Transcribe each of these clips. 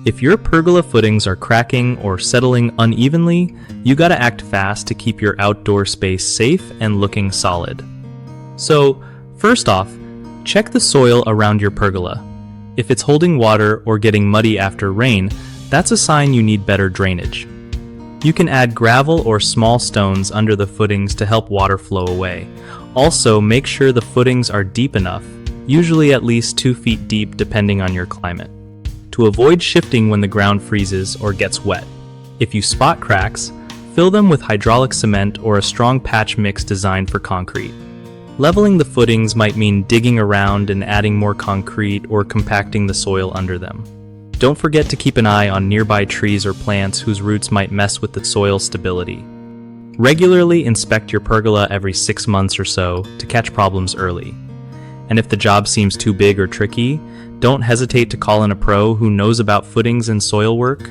If your pergola footings are cracking or settling unevenly, you gotta act fast to keep your outdoor space safe and looking solid. So, first off, check the soil around your pergola. If it's holding water or getting muddy after rain, that's a sign you need better drainage. You can add gravel or small stones under the footings to help water flow away. Also, make sure the footings are deep enough, usually at least 2 feet deep depending on your climate, to avoid shifting when the ground freezes or gets wet. If you spot cracks, fill them with hydraulic cement or a strong patch mix designed for concrete. Leveling the footings might mean digging around and adding more concrete or compacting the soil under them. Don't forget to keep an eye on nearby trees or plants whose roots might mess with the soil stability. Regularly inspect your pergola every 6 months or so to catch problems early. And if the job seems too big or tricky, don't hesitate to call in a pro who knows about footings and soil work.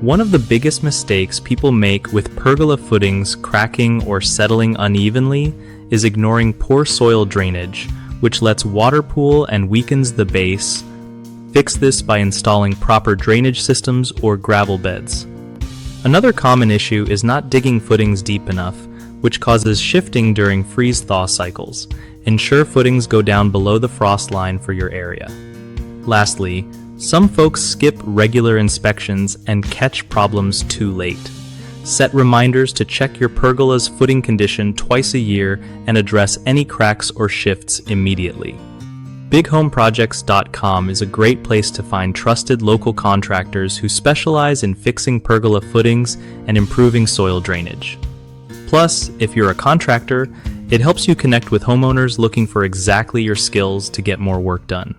One of the biggest mistakes people make with pergola footings cracking or settling unevenly is ignoring poor soil drainage, which lets water pool and weakens the base. Fix this by installing proper drainage systems or gravel beds. Another common issue is not digging footings deep enough, which causes shifting during freeze-thaw cycles. Ensure footings go down below the frost line for your area. Lastly, some folks skip regular inspections and catch problems too late. Set reminders to check your pergola's footing condition twice a year and address any cracks or shifts immediately. BigHomeProjects.com is a great place to find trusted local contractors who specialize in fixing pergola footings and improving soil drainage. Plus, if you're a contractor, it helps you connect with homeowners looking for exactly your skills to get more work done.